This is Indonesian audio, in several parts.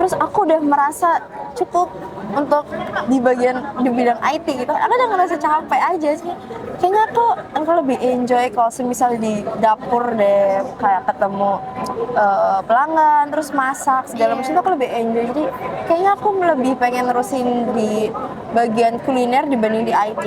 Terus aku udah merasa cukup untuk di bidang IT gitu. Aku udah ngerasa capek aja sih. Kayaknya aku lebih enjoy kalau semisal di dapur deh, kayak ketemu pelanggan, terus masak segala macam, aku lebih enjoy. Jadi kayaknya aku lebih pengen nerusin di bagian kuliner dibanding di IT.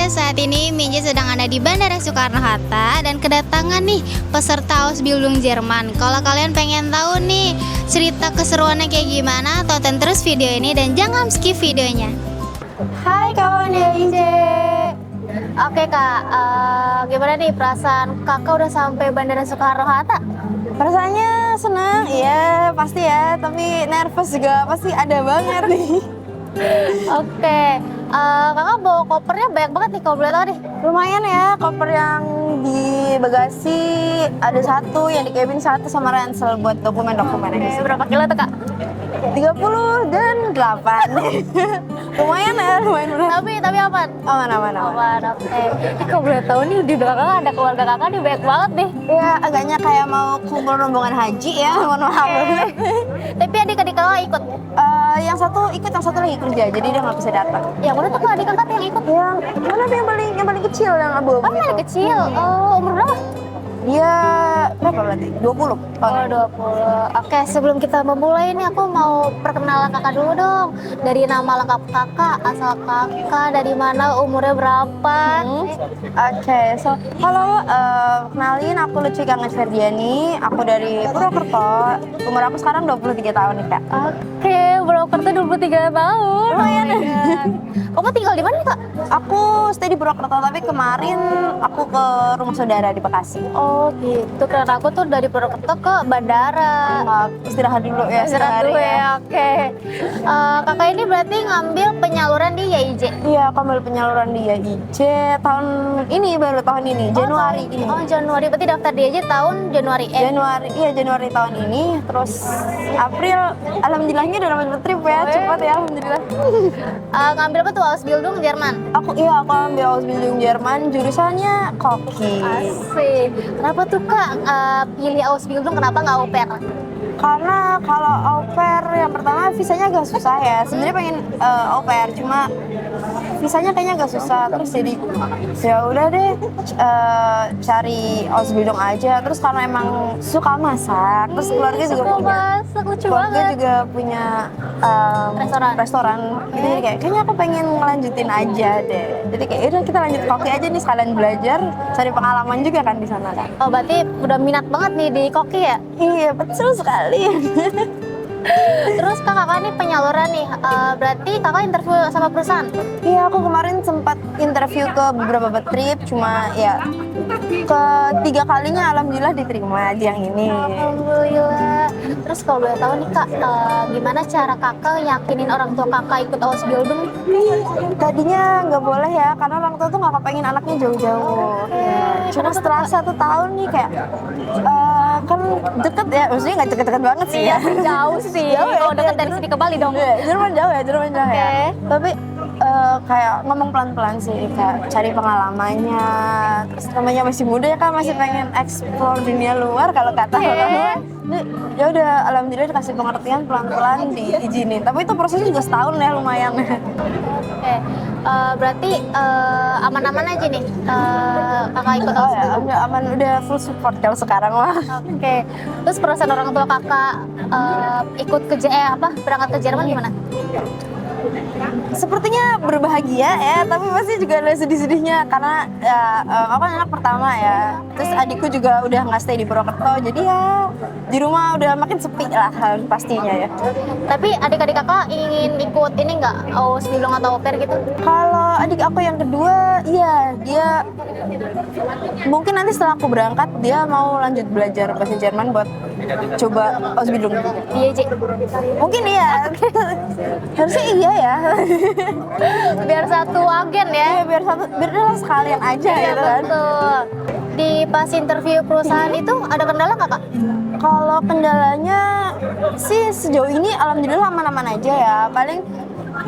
Saat ini Minje sedang ada di Bandara Soekarno-Hatta dan kedatangan nih peserta Ausbildung Jerman. Kalau kalian pengen tahu nih cerita keseruannya kayak gimana, tonton terus video ini dan jangan skip videonya. Hai kawan IJ. Oke kak, gimana nih perasaan kakak udah sampai Bandara Soekarno-Hatta? Perasaannya senang, iya pasti ya, tapi nervous juga pasti ada banget nih. Oke, kakak bawa kopernya banyak banget nih kalau boleh tahu deh. Lumayan ya, koper yang di bagasi ada satu, yang di cabin satu, sama ransel buat dokumen-dokumen aja. Berapa kilo tuh kak? 30 dan 8. Lumayan ya, lumayan berat. Tapi aman? Aman. Oke. Kalau boleh tahu nih di belakang ada keluarga kakak nih banyak banget nih. Ya agaknya kayak mau kumpul rombongan haji ya, mohon maaf. Tapi adik-adik kakak ikut? Yang satu ikut, yang satu lagi kerja, jadi dia nggak bisa datang. Yang mana tuh kak adik kakak yang ikut? Yang mana tuh yang paling kecil, yang abu-abu Oh, paling kecil. Oh, umur berapa? Dia berapa berarti? 20 tahun. 20. Oke, sebelum kita memulai nih aku mau perkenalan kakak dulu dong. Dari nama lengkap kakak, asal kakak, dari mana, umurnya berapa? Oke, so halo, kenalin aku Lucy Kangen Ferdiani, aku dari Purwokerto. Umur aku sekarang 23 tahun nih kak. Oke, Purwokerto 23 tahun. Lumayan. Kamu tinggal di mana nih kak? Aku stay di Purwokerto, tapi kemarin aku ke rumah saudara di Bekasi. Oh gitu, karena aku tuh dari Purwokerto ke bandara. Istirahat dulu ya. Istirahat dulu ya, oke. Kakak ini berarti ngambil penyaluran di YIJ? Iya, aku ambil penyaluran di YIJ baru tahun ini, Januari ini. Oh Januari, berarti daftar di YIJ tahun Januari? Januari tahun ini, terus April, alhamdulillahnya udah dapat trip ya, cepat ya, alhamdulillah. Ngambil apa tuh, Ausbildung Jerman? Aku ambil Ausbildung Jerman, jurusannya koki. Asik. Kenapa tuh kak pilih Ausbildung, kenapa nggak au pair? Karena kalau au pair yang pertama visanya agak susah ya. Sebenarnya pengen au pair, cuma visanya kayaknya agak susah. Terus jadi ya udah deh cari Ausbildung aja. Terus karena emang suka masak, terus keluarga juga punya lucu keluarga banget. juga punya restoran. Gitu, jadi kayaknya aku pengen ngelanjutin aja deh. Jadi kayak udah kita lanjut koki aja nih, sekalian belajar, cari pengalaman juga kan di sana kan. Oh berarti udah minat banget nih di koki ya? Iya betul sekali. Terus kakak nih penyaluran nih, berarti kakak interview sama perusahaan? Iya, aku kemarin sempat interview ke beberapa trip, cuma ya ketiga kalinya alhamdulillah diterima di yang ini. Alhamdulillah. Terus kalau boleh tahu nih kak, gimana cara kakak yakinin orang tua kakak ikut Ausbildung? Tadinya nggak boleh ya, karena orang tua tuh nggak kepengen anaknya jauh-jauh. Ya. Cuma setelah 1 tahun nih kayak kan deket ya, maksudnya nggak deket-deket banget sih ya. Jauh sih, kalau deket dari sini ke Bali dong. Jerman jauh ya. Tapi kayak ngomong pelan-pelan sih, kayak cari pengalamannya. Terus namanya masih muda ya kan, masih pengen explore dunia luar kalau kata orang. Ya udah, alhamdulillah dikasih pengertian, pelan-pelan diizinin. Tapi itu prosesnya juga setahun ya, lumayan. Oke, berarti aman-aman aja nih kakak ikut Ausbildung? Ya, aman, udah full support kalau sekarang mah. Oke, terus perasaan orang tua kakak ikut berangkat ke Jerman gimana? Sepertinya berbahagia ya, tapi pasti juga ada sedih-sedihnya karena ya aku kan anak pertama ya. Terus adikku juga udah nggak stay di Purwokerto, jadi ya di rumah udah makin sepi lah pastinya ya. Tapi adik-adik kakak ingin ikut ini nggak? Aus Bilung atau au pair gitu? Kalau adik aku yang kedua, iya dia mungkin nanti setelah aku berangkat dia mau lanjut belajar bahasa Jerman buat coba Ausbildung juga. Iya, Ji. Mungkin iya. Harusnya iya ya. Biar satu agen ya. Iya, biar udah sekalian aja Iya, gitu kan. betul. Di pas interview perusahaan itu ada kendala nggak, Kak? Kalau kendalanya sih sejauh ini alhamdulillah aman-aman aja ya. Paling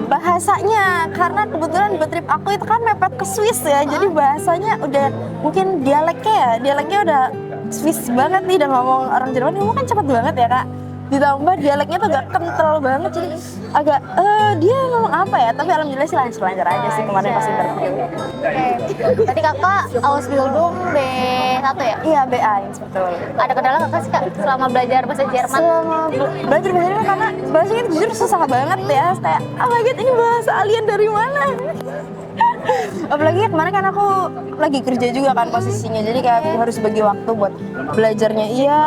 bahasanya, karena kebetulan buat trip aku itu kan mepet ke Swiss ya, jadi bahasanya udah mungkin dialeknya udah Swiss banget nih, dan ngomong orang Jerman ngomong kan cepet banget ya Kak, ditambah dialeknya tuh agak kental banget, jadi agak dia ngomong apa ya, tapi alhamdulillah sih lancar-lancar aja sih kemarin pas interview. Oke. Berarti kakak Ausbildung B1 ya? Iya, B1 betul. Ada kendala nggak sih, Kak, selama belajar bahasa Jerman? Selama belajar bahasa Jerman, karena bahasanya itu jujur susah banget ya, kayak oh my god ini bahasa alien dari mana. Apalagi kemarin kan aku lagi kerja juga kan posisinya, jadi kayak aku harus bagi waktu buat belajarnya iya,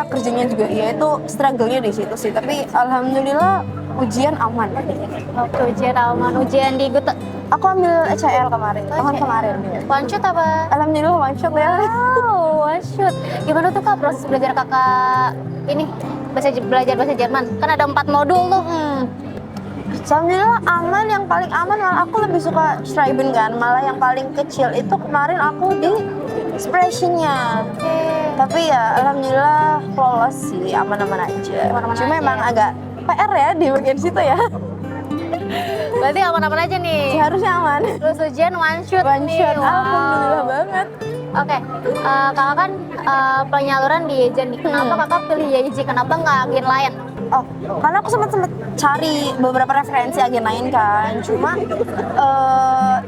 kerjanya juga iya, itu struggle-nya di situ sih. Tapi alhamdulillah ujian aman. Oke, ujian aman. Ujian di Gute. Aku ambil ECL kemarin, tahun kemarin. One shot apa? Alhamdulillah one shot ya. Wow, one shot. Gimana tuh, Kak, proses belajar kakak ini belajar bahasa Jerman? Kan ada 4 modul tuh. Alhamdulillah aman, yang paling aman malah aku lebih suka Schreiben kan, malah yang paling kecil itu kemarin aku di Sprechen-nya. Tapi ya alhamdulillah lolos sih, aman-aman aja. Aman-aman Cuma aja. emang agak PR ya di bagian situ ya. Berarti aman-aman aja nih. Seharusnya aman. Terus ujian one shot One nih. shot, Wow. alhamdulillah banget. Oke, kakak kan penyaluran di Yejen nih. Kenapa kakak pilih Yejen? Kenapa nggak agen lain? Oh, karena aku sempet cari beberapa referensi agen lain kan. Cuma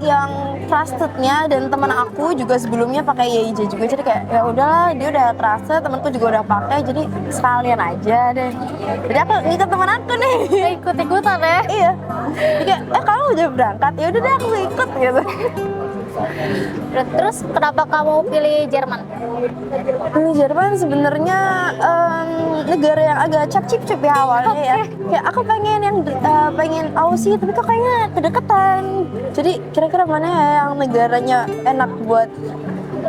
yang trustednya dan teman aku juga sebelumnya pakai YIJ juga, jadi kayak ya udahlah, dia udah trusted, temanku juga udah pakai, jadi sekalian aja deh. Jadi aku ngikut teman aku nih. Ikut-ikutan ya? Iya. Jadi kayak kamu udah berangkat, ya udah deh aku ikut gitu. Terus kenapa kamu pilih Jerman? Jerman sebenarnya negara yang agak cap-cip-cip ya awalnya ya. Kayak aku pengen yang pengen Aussie, tapi kok kayaknya kedekatan. Jadi kira-kira mana ya yang negaranya enak buat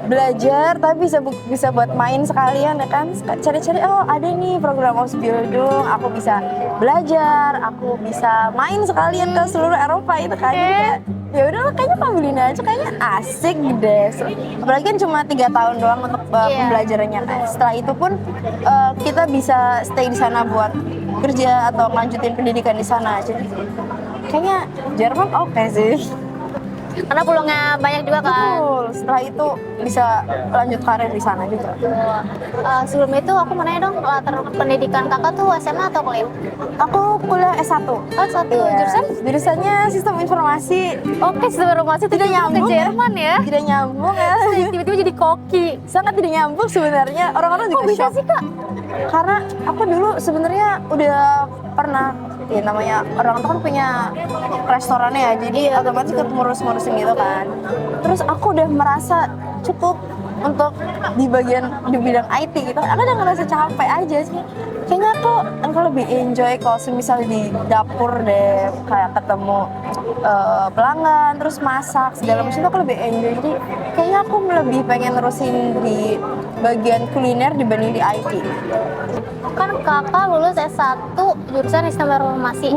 belajar tapi bisa buat main sekalian ya kan. Cari-cari, oh ada nih program Ausbildung, aku bisa belajar, aku bisa main sekalian ke seluruh Eropa itu kan. Jadi kayak ya udahlah, kayaknya pembeliin aja, kayaknya asik deh. Apalagi kan cuma 3 tahun doang untuk pembelajarannya kan. Setelah itu pun kita bisa stay di sana buat kerja atau lanjutin pendidikan di sana. Jadi kayaknya Jerman oke sih. Karena peluangnya banyak juga kan. Betul. Setelah itu bisa lanjut karir di sana juga. Sebelum itu aku mau nanya dong, latar pendidikan kakak tuh SMA atau kuliah? Aku kuliah S1. Oh, satu. Iya. Jurusan? Jurusannya sistem informasi. Oke, sistem informasi Tidak nyambung ke ya? Jerman ya? Tidak nyambung ya. Tiba-tiba jadi koki. Sangat tidak nyambung sebenarnya. Orang-orang juga Kok bisa shock. sih, Kak? Karena aku dulu sebenarnya udah pernah, ya namanya orang tuh kan punya restorannya ya, jadi otomatis ikut ngurus-ngurusin gitu kan. Terus aku udah merasa cukup untuk di bidang IT gitu. Aku udah ngerasa capek aja sih. Kayaknya aku lebih enjoy kalau semisal di dapur deh, kayak ketemu pelanggan, terus masak segala macam, aku lebih enjoy. Jadi kayaknya aku lebih pengen nerusin di bagian kuliner dibanding di IT. Kan kakak lulus S1 jurusan sistem informasi.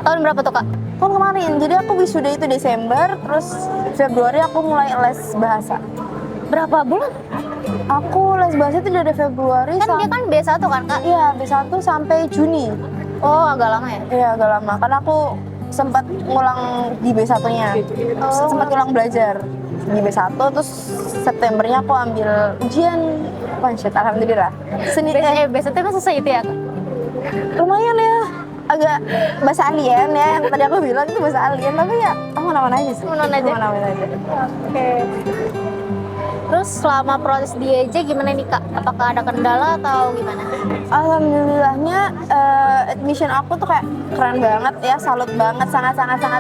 Tahun berapa tuh, Kak? Tahun kemarin, jadi aku wisuda itu Desember, terus Februari aku mulai les bahasa. Berapa bulan? Aku les bahasa itu dari Februari Kan dia kan B1 kan, Kak? Iya, B1 sampai Juni. Oh, agak lama ya? Iya, agak lama, karena aku sempat ngulang di B1-nya. Sempat ngulang belajar di B1, terus Septembernya aku ambil ujian one shot, alhamdulillah. B1 itu kan susah itu ya, Kak? Lumayan ya, agak bahasa alien ya, yang tadi aku bilang itu bahasa alien, tapi ya aman-aman aja sih. Aman-aman aja? Aman-aman aja. Oke. Terus selama proses di EJ gimana nih Kak? Apakah ada kendala atau gimana? Alhamdulillahnya admission aku tuh kayak keren banget ya, salut banget, sangat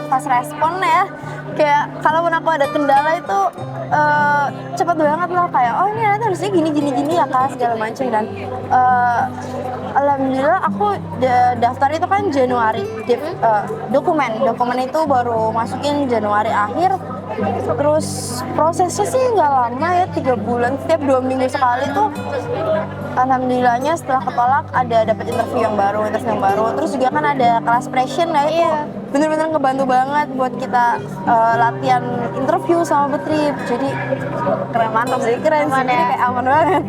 fast respon ya. Kayak kalaupun aku ada kendala itu cepet banget lah, kayak oh ini nanti harusnya gini ya Kak, segala macam. Dan alhamdulillah aku daftar itu kan Januari. Dokumen itu baru masukin Januari akhir. Terus prosesnya sih nggak lama ya, 3 bulan, setiap 2 minggu sekali tuh. Alhamdulillahnya setelah ketolak ada dapat interview yang baru. Terus juga kan ada kelas pression lah itu. Bener-bener ngebantu banget buat kita latihan interview sama Betrip. Jadi keren sih. Jadi kayak aman banget.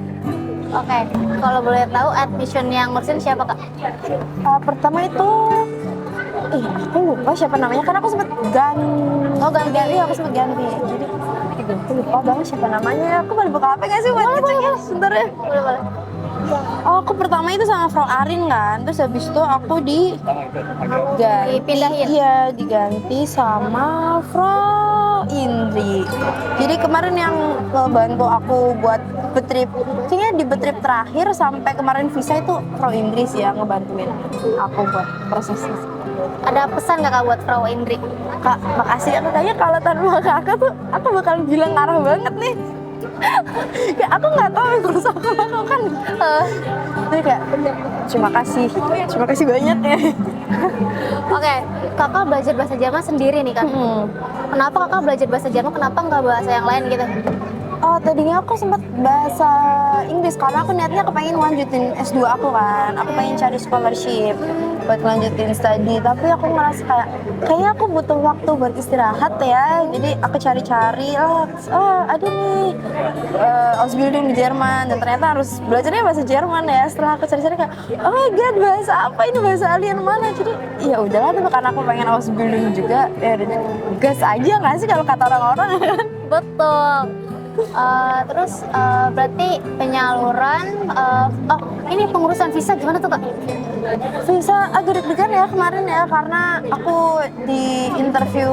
Oke, kalau boleh tahu admission yang ngurusin siapa Kak? Pertama itu aku lupa siapa namanya, karena aku sempet ganti. Aku sempet ganti. Jadi aku lupa banget siapa namanya. Aku boleh buka HP nggak sih buat ngeceknya? Sebentar ya. Boleh. Aku pertama itu sama Frau Arin kan, terus habis itu aku Dipindahin? Iya, diganti sama Frau Indri. Jadi kemarin yang ngebantu aku buat Betrip, kayaknya di Betrip terakhir sampai kemarin visa itu Frau Indri sih yang ngebantuin aku buat prosesnya. Ada pesan nggak Kak buat Frau Indri? Kak, makasih ya. Kayaknya kalau tanpa kakak tuh aku bakal bilang ngarah banget nih. Kayak aku nggak tahu yang harus aku lakukan. Jadi kayak terima kasih banyak ya. Oke, Kakak belajar bahasa Jerman sendiri nih kan? Kenapa Kakak belajar bahasa Jerman? Kenapa nggak bahasa yang lain gitu? Oh, tadinya aku sempat bahasa Inggris karena aku niatnya kepengen lanjutin S2 aku kan. Aku pengen cari scholarship buat lanjutin studi, tapi aku ngerasa kayaknya aku butuh waktu buat istirahat ya. Jadi aku cari-cari ada nih Ausbildung di Jerman, dan ternyata harus belajarnya bahasa Jerman ya. Setelah aku cari-cari kayak oh my god, bahasa apa ini, bahasa alien mana. Jadi ya udahlah, tapi karena aku pengen Ausbildung juga ya udah gas aja nggak sih kalau kata orang-orang. Betul. Terus berarti penyaluran ini pengurusan visa gimana tuh Kak? Visa agak deg-degan ya kemarin ya, karena aku di interview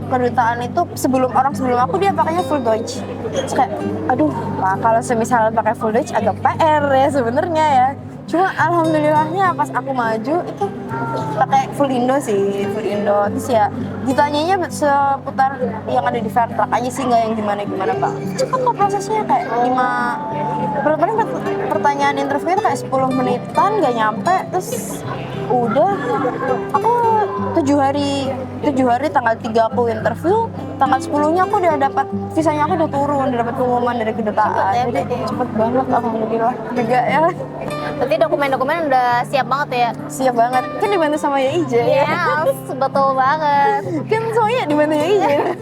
kedutaan itu sebelum aku dia pakainya full Deutsch. Terus kayak aduh Pak, kalau semisal pakai full Deutsch agak PR ya sebenarnya ya. Cuma alhamdulillahnya pas aku maju itu pakai full Indo. Terus ya ditanyanya seputar yang ada di Fairtrack aja sih, nggak yang gimana Pak. Cepet kok prosesnya, kayak 5 pertanyaan interview itu kayak 10 menitan nggak nyampe. Terus udah aku 7 hari tanggal 3 aku interview, tanggal 10-nya aku udah dapat visanya, aku udah turun, udah dapat pengumuman dari kedutaan. Jadi cepet banget alhamdulillah juga ya. Berarti dokumen-dokumen udah siap banget ya? Siap banget, kan dibantu sama YIJ ya. Yes, betul banget. Kan soalnya dibantu YIJ.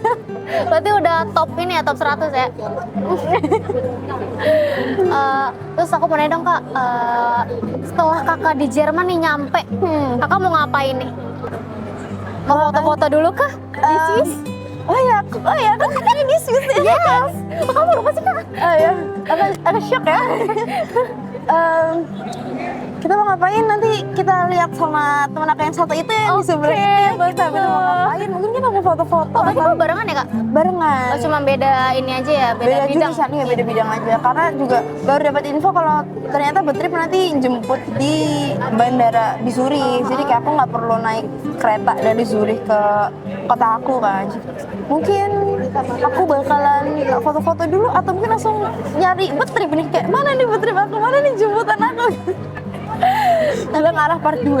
Berarti udah top ini ya, top 100 ya? Terus aku mau nanya dong Kak, setelah Kakak di Jerman nih nyampe, Kakak mau ngapain nih? Mau foto-foto dulu kah? Di Swiss? Oh ya, kan katanya di Swiss ya. Yes! Kamu lupa sih Kak? Ya, agak shock ya. Kita mau ngapain nanti kita lihat sama teman aku yang satu itu yang di sebelah itu ya. Kita mau ngapain, mungkin kita mau foto-foto. Berarti kamu barengan ya Kak? Barengan. Oh, cuma beda ini aja ya, beda bidang? Jurusan, ya beda bidang aja. Karena juga baru dapat info kalau ternyata Betrip nanti jemput di bandara di Zurich. Jadi kayak aku nggak perlu naik kereta dari Zurich ke kota aku kan. Mungkin aku bakalan foto-foto dulu atau mungkin langsung nyari Betrip nih, kayak mana nih Betrip aku, mana nih jemputan aku. Bilang arah part 2.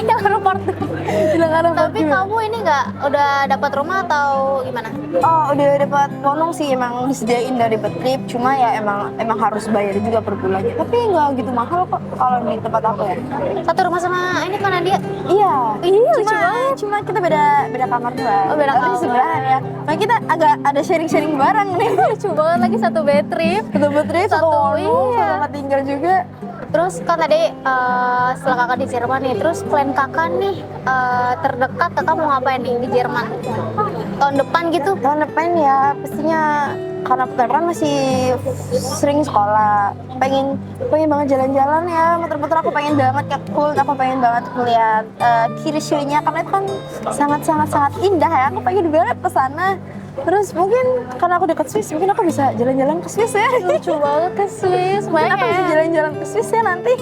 Yang baru part 2. Bilang arah part 2. Tapi kamu ini nggak udah dapat rumah atau gimana? Oh, udah dapat bonus sih, emang disediain dari Betrip. Cuma ya emang harus bayar juga per bulannya. Tapi nggak gitu mahal kok kalau di tempat aku ya. Satu rumah sama ini kan Nadia? Iya. Lucu banget. Cuma kita beda kamar doang. Oh, beda Tapi kamar. di sebelahan ya. Nah, kita agak ada sharing barang nih. Lucu banget, lagi satu bed trip. Satu Betrip, satu iya. satu tempat tinggal juga. Terus kan tadi setelah kakak di Jerman nih, terus plan kakak nih terdekat kakak mau ngapain nih di Jerman? Tahun depan gitu? Tahun depan ya pastinya, karena kan masih sering sekolah, pengen banget jalan-jalan ya, muter-muter. Aku pengen banget ke Kult, aku pengen banget ngeliat Kirchhoff-nya karena itu kan sangat indah ya. Aku pengen banget ke sana. Terus mungkin karena aku dekat Swiss, mungkin aku bisa jalan-jalan ke Swiss ya. Lucu banget ke Swiss, Mungkin aku bisa banyak. jalan-jalan ke Swiss ya nanti.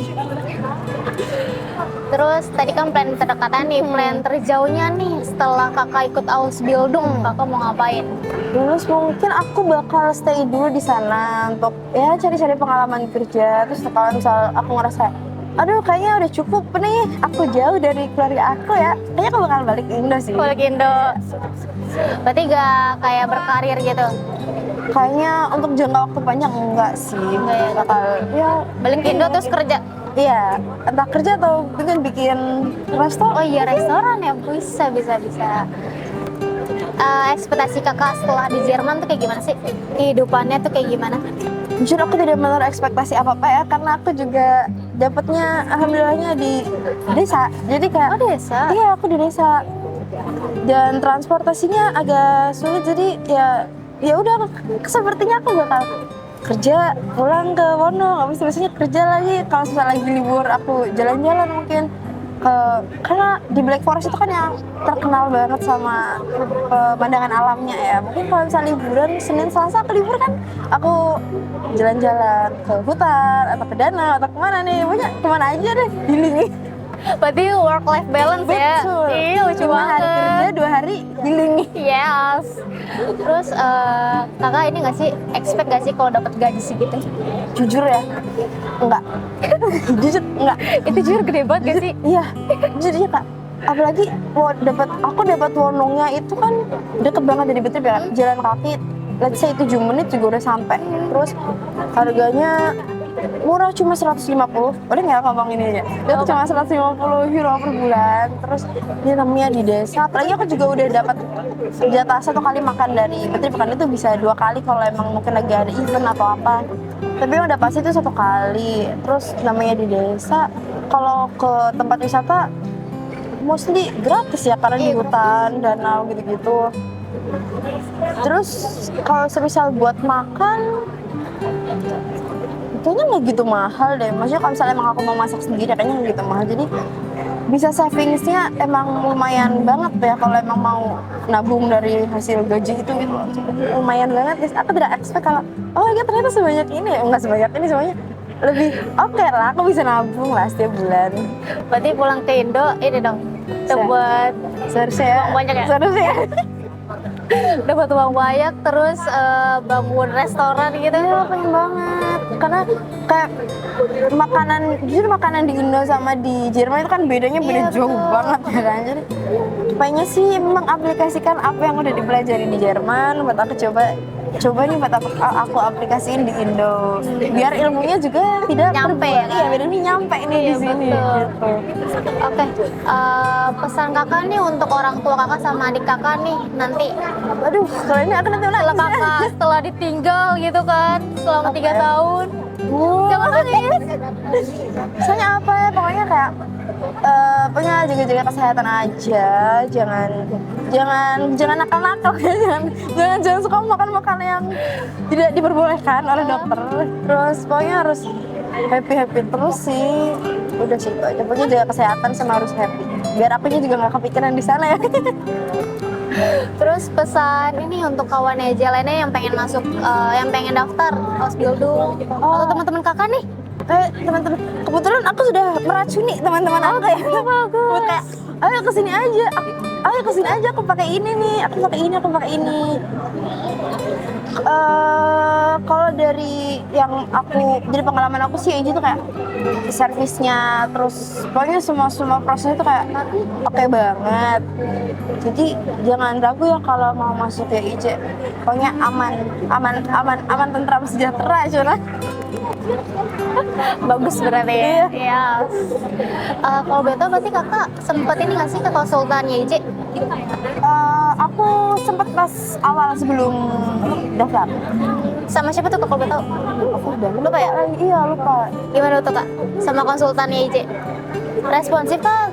Terus tadi kan plan terdekatnya nih, plan terjauhnya nih setelah kakak ikut Ausbildung, kakak mau ngapain? Terus mungkin aku bakal stay dulu di sana untuk ya cari-cari pengalaman kerja. Terus kalau misal aku ngerasa, aduh kayaknya udah cukup nih, aku jauh dari keluarga aku ya, kayaknya aku bakal balik ke Indo sih. Balik Indo. Berarti gak kayak berkarir gitu? Kayaknya untuk jangka waktu panjang enggak sih. Enggak ya? Bakal ya Balik ke Indo terus kerja? iya, entah kerja atau mungkin bikin resto. Oh iya, restoran ya, bisa. Ekspektasi kakak setelah di Jerman tuh kayak gimana sih? Kehidupannya tuh kayak gimana? Jujur aku tidak menaruh ekspektasi apa-apa ya, karena aku juga dapatnya alhamdulillahnya di desa. Jadi kayak Oh desa? iya, aku di desa. Dan transportasinya agak sulit, jadi ya udah sepertinya aku bakal kerja pulang ke Wono, habis itu biasanya kerja lagi. Kalau misalnya lagi libur aku jalan-jalan mungkin ke, karena di Black Forest itu kan yang terkenal banget sama pemandangan alamnya ya. Mungkin kalau misalnya liburan Senin Selasa aku libur kan, aku jalan-jalan ke hutan atau ke danau atau kemana nih, pokoknya kemana aja deh, healing. Berarti work life balance ya? Betul. Iya, lucu Cuma hari banget. kerja 2 hari healing. Yes. Terus kakak ini nggak sih expect gak sih kalau dapat gaji segitu? Jujur ya, enggak. Jujur enggak. Itu jujur gede banget gak sih? Iya, jujur ya Kak. Apalagi aku dapat Wonongnya itu kan deket banget dari Betri ya. Jalan kaki, let's say 7 menit juga udah sampai. Terus harganya murah, cuma 150. Udah nggak ngomong ini aja. Itu cuma 150 euro per bulan. Terus ini namanya di desa. Apalagi aku juga udah dapat jatah 1 kali makan dari Betri Pekan, itu bisa 2 kali kalau emang mungkin lagi ada event atau apa. Tapi yang udah pasti itu 1 kali. Terus namanya di desa, kalau ke tempat wisata mostly gratis ya, karena di hutan, danau gitu-gitu. Terus kalau semisal buat makan kayaknya nggak gitu mahal deh. Maksudnya kalau misalnya emang aku mau masak sendiri kayaknya nggak gitu mahal. Jadi bisa savingsnya emang lumayan banget ya kalau emang mau nabung dari hasil gaji itu gitu. Lumayan banget. Guys. Aku tidak expect kalau oh ya ternyata sebanyak ini. Enggak sebanyak ini, semuanya lebih oke lah, aku bisa nabung lah setiap bulan. Berarti pulang ke Indo ini dong, buat Seharusnya ya. Uang banyak ya? Seharusnya ya. dapat uang banyak terus bangun restoran gitu. Iya, pengen banget. Karena kayak makanan, jujur makanan di Indo sama di Jerman itu kan bedanya beda Iya, jauh betul. banget ya kan. Jadi pengennya sih mengaplikasikan apa yang udah dipelajari di Jerman buat aku coba nih buat aku aplikasiin di Indo. Biar ilmunya juga tidak Nyampe terbuang. ya kan? Iya, biar ini nyampe nih di Iya, sini. betul. Gitu. Oke, pesan kakak nih untuk orang tua kakak sama adik kakak nih nanti Aduh, kalau ini aku nanti setelah nangis. kakak setelah ditinggal gitu kan selama 3 tahun. Jangan nangis. Misalnya apa ya, pokoknya kayak pokoknya jaga-jaga kesehatan aja, jangan nakal-nakal ya, jangan suka makan makanan yang tidak diperbolehkan oleh dokter. Terus pokoknya harus happy terus sih, udah sih itu aja. Pokoknya jaga kesehatan sama harus happy, biar akunya juga nggak kepikiran di sana ya. Terus pesan ini untuk kawan aja lainnya yang pengen masuk, yang pengen daftar Ausbildung atau teman-teman kakak nih. Teman-teman, kebetulan aku sudah meracuni teman-teman aku ya. Bagus. Kayak, ayo kesini aja, aku pakai ini nih, aku pakai ini. Kalau dari yang dari pengalaman aku sih itu kayak servisnya, terus pokoknya semua proses itu kayak oke banget. Jadi jangan ragu ya kalau mau masuk ya IJ. Pokoknya aman, tentram, sejahtera, curah. Bagus berarti ya. Iya. Kalau beto berarti kakak sempet ini nggak sih ke konsultannya IJ? Aku sempat pas awal sebelum daftar. Sama siapa tuh kalau beto? Aku udah Lupa ya? Iya, lupa. Gimana tuh kak? Sama konsultannya IJ? Responsif kan?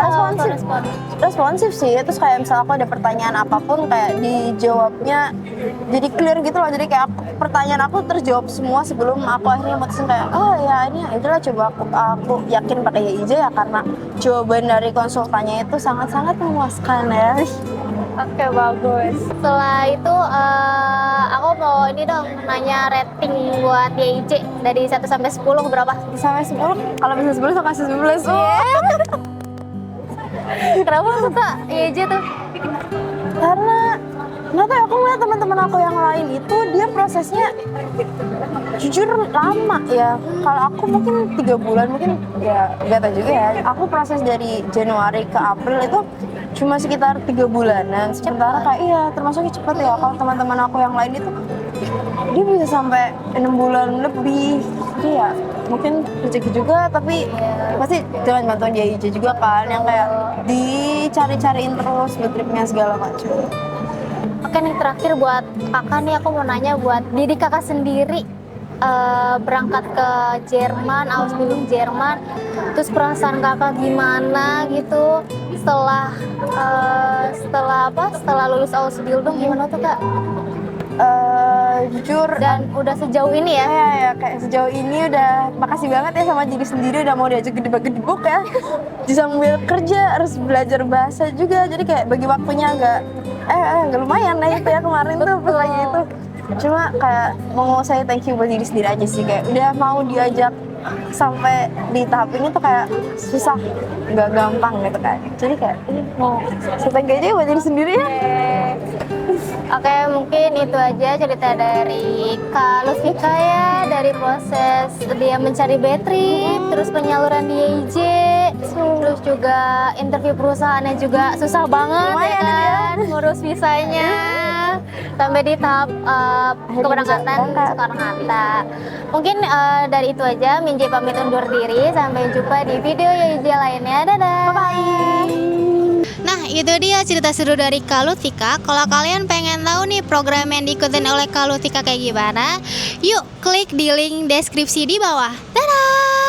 Responsif sih. Terus kayak misalnya aku ada pertanyaan apapun kayak dijawabnya jadi clear gitu loh. Jadi kayak pertanyaan aku terjawab semua sebelum aku akhirnya mutusin kayak oh ya ini itulah, coba aku yakin pakai YIJ ya karena jawaban dari konsultannya itu sangat-sangat memuaskan ya. Oke, bagus. Setelah itu aku mau ini dong nanya rating buat YIJ dari 1 sampai 10 berapa? Sampai 10, kalau bisa 10 aku kasih 11. Kenapa suka YIJ tuh? Karena nggak tahu, aku ngeliat teman-teman aku yang lain itu dia prosesnya jujur lama ya. Kalau aku mungkin 3 bulan, mungkin ya nggak tahu juga ya. Aku proses dari Januari ke April itu cuma sekitar 3 bulanan. Sementara kayak iya termasuknya cepet ya. Kalau teman-teman aku yang lain itu dia bisa sampai 6 bulan lebih. Jadi ya mungkin rezeki juga, tapi pasti jangan bantuan dia aja juga kan yang kayak dicari-cariin terus tripnya segala macam. Oke nih, terakhir buat kakak nih, aku mau nanya buat diri kakak sendiri, berangkat ke Jerman, Ausbildung Jerman, terus perasaan kakak gimana gitu setelah lulus Ausbildung, gimana tuh kak? Jujur Dan udah sejauh ini ya? ya kayak sejauh ini udah makasih banget ya sama diri sendiri udah mau diajak gedebak-gedebuk ya. Di sambil kerja harus belajar bahasa juga, jadi kayak bagi waktunya agak lumayan lah itu ya kemarin tuh pas lagi itu. Cuma kayak mau saya thank you buat diri sendiri aja sih, kayak udah mau diajak sampai di tahap ini tuh kayak susah, nggak gampang gitu kan. Jadi kayak mau saya thank you aja buat diri sendiri ya. Oke, mungkin itu aja cerita dari Kak Lutfika ya, dari proses dia mencari battery, terus penyaluran di YIJ, terus juga interview perusahaannya juga susah banget Lumayan ya kan, ngurus visanya, sampai di tahap keberangkatan Soekarno-Hatta. Mungkin dari itu aja, Minje pamit undur diri, sampai jumpa di video YIJ lainnya, dadah! Bye-bye! Nah, itu dia cerita seru dari Kak Lutfika. Kalau kalian pengen tahu nih program yang diikutin oleh Kak Lutfika kayak gimana, yuk klik di link deskripsi di bawah. Dadah!